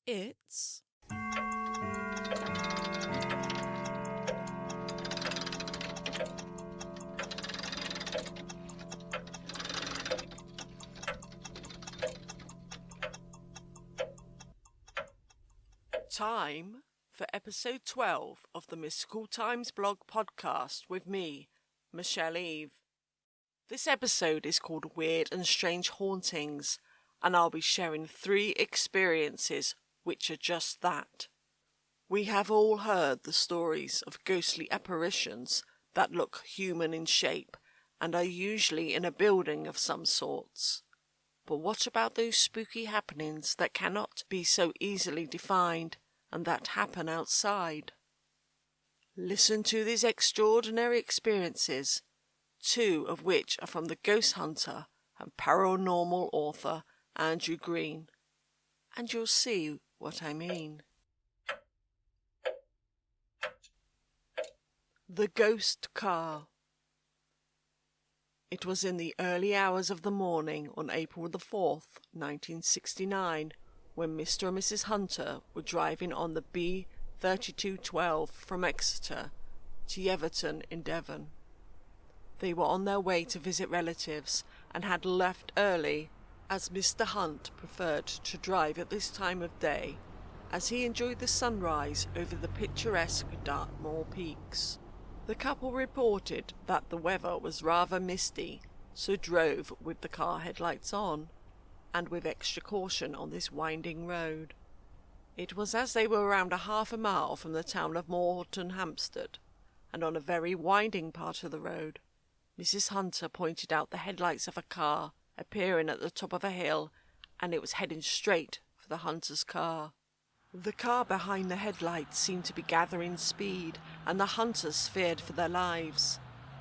It's time for episode 12 of the Mystical Times blog podcast with me, Michele Eve. This episode is called Weird and Strange Hauntings, and I'll be sharing 3 experiences which are just that. We have all heard the stories of ghostly apparitions that look human in shape and are usually in a building of some sorts. But what about those spooky happenings that cannot be so easily defined and that happen outside? Listen to these extraordinary experiences, 2 of which are from the ghost hunter and paranormal author Andrew Green, and you'll see what I mean. The Ghost Car. It was in the early hours of the morning on April the 4th, 1969, when Mr. and Mrs. Hunter were driving on the B3212 from Exeter to Yeverton in Devon. They were on their way to visit relatives and had left early, as Mr. Hunt preferred to drive at this time of day, as he enjoyed the sunrise over the picturesque Dartmoor peaks. The couple reported that the weather was rather misty, so drove with the car headlights on, and with extra caution on this winding road. It was as they were around a half a mile from the town of Moreton Hampstead, and on a very winding part of the road. Mrs. Hunter pointed out the headlights of a car appearing at the top of a hill, and it was heading straight for the Hunter's car. The car behind the headlights seemed to be gathering speed, and the Hunters feared for their lives.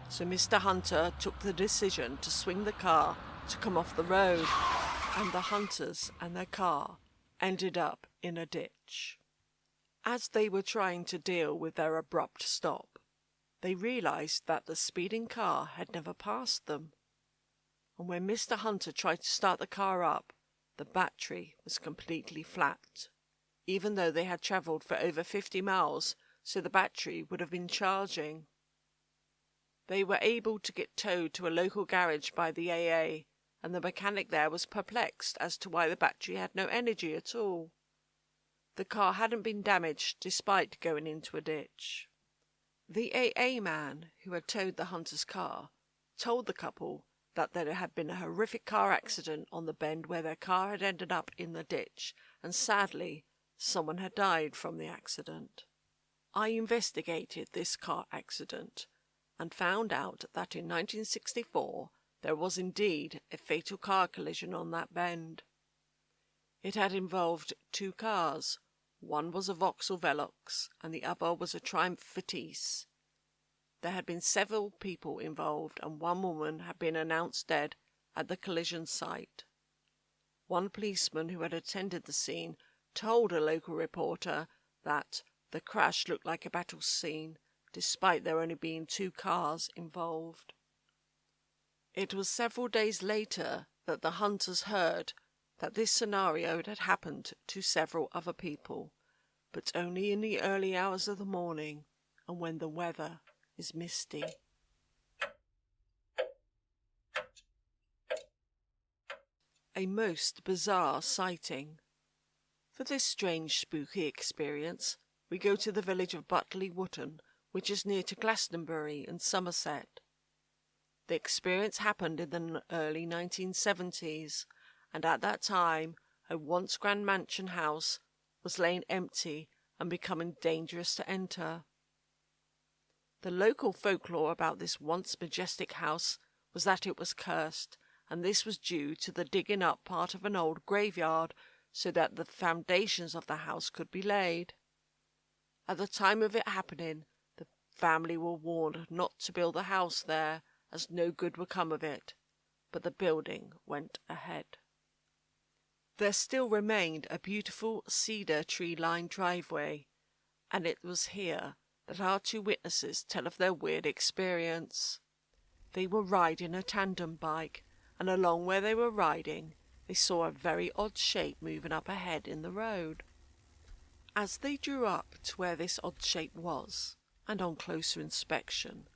So Mr. Hunter took the decision to swing the car to come off the road, and the Hunters and their car ended up in a ditch. As they were trying to deal with their abrupt stop, they realized that the speeding car had never passed them. And when Mr. Hunter tried to start the car up, the battery was completely flat, even though they had travelled for over 50 miles, so the battery would have been charging. They were able to get towed to a local garage by the AA, and the mechanic there was perplexed as to why the battery had no energy at all. The car hadn't been damaged despite going into a ditch. The AA man who had towed the Hunter's car told the couple that there had been a horrific car accident on the bend where their car had ended up in the ditch, and sadly, someone had died from the accident. I investigated this car accident and found out that in 1964 there was indeed a fatal car collision on that bend. It had involved 2 cars. One was a Vauxhall Velox and the other was a Triumph Vitesse. There had been several people involved, and one woman had been announced dead at the collision site. One policeman who had attended the scene told a local reporter that the crash looked like a battle scene, despite there only being 2 cars involved. It was several days later that the Hunters heard that this scenario had happened to several other people, but only in the early hours of the morning and when the weather is misty. A most bizarre sighting. For this strange spooky experience, we go to the village of Butley Wootton, which is near to Glastonbury in Somerset. The experience happened in the early 1970s, and at that time a once grand mansion house was laying empty and becoming dangerous to enter. The local folklore about this once majestic house was that it was cursed, and this was due to the digging up part of an old graveyard so that the foundations of the house could be laid. At the time of it happening, the family were warned not to build a house there, as no good would come of it, but the building went ahead. There still remained a beautiful cedar tree-lined driveway, and it was here that our 2 witnesses tell of their weird experience. They were riding a tandem bike, and along where they were riding, they saw a very odd shape moving up ahead in the road. As they drew up to where this odd shape was, and on closer inspection,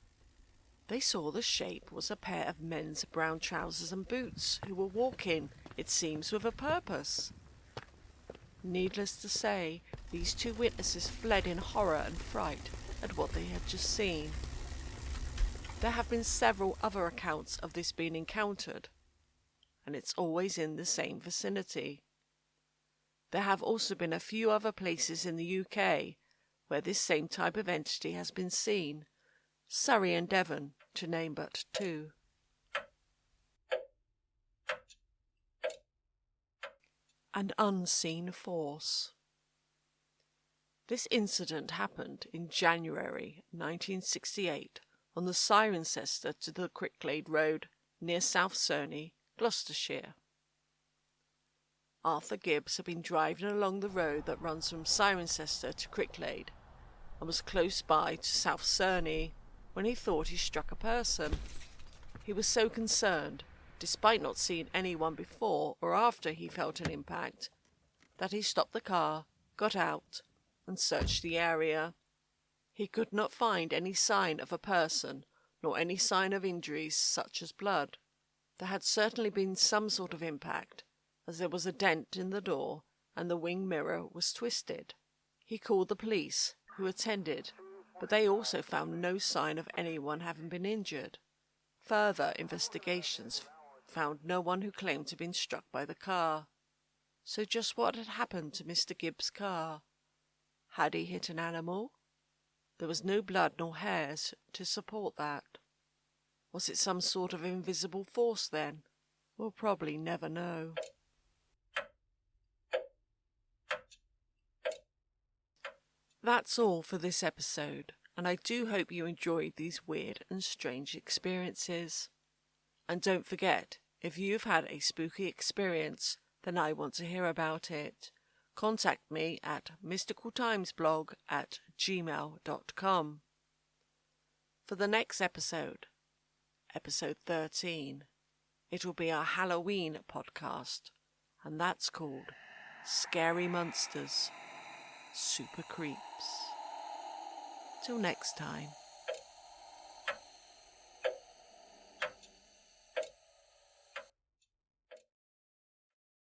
they saw the shape was a pair of men's brown trousers and boots who were walking, it seems, with a purpose. Needless to say, these two witnesses fled in horror and fright at what they had just seen. There have been several other accounts of this being encountered, and it's always in the same vicinity. There have also been a few other places in the UK where this same type of entity has been seen, Surrey and Devon, to name but two. An unseen force. This incident happened in January 1968 on the Cirencester to the Cricklade Road near South Cerney, Gloucestershire. Arthur Gibbs had been driving along the road that runs from Cirencester to Cricklade and was close by to South Cerney when he thought he struck a person. He was so concerned, despite not seeing anyone before or after he felt an impact, that he stopped the car, got out, and searched the area. He could not find any sign of a person, nor any sign of injuries such as blood. There had certainly been some sort of impact, as there was a dent in the door and the wing mirror was twisted. He called the police, who attended, but they also found no sign of anyone having been injured. Further investigations found no one who claimed to have been struck by the car. So just what had happened to Mr. Gibbs' car? Had he hit an animal? There was no blood nor hairs to support that. Was it some sort of invisible force then? We'll probably never know. That's all for this episode, and I do hope you enjoyed these weird and strange experiences. And don't forget, if you've had a spooky experience, then I want to hear about it. Contact me at mysticaltimesblog@gmail.com. For the next episode, episode 13, it will be our Halloween podcast, and that's called Scary Monsters, Super Creeps. Till next time.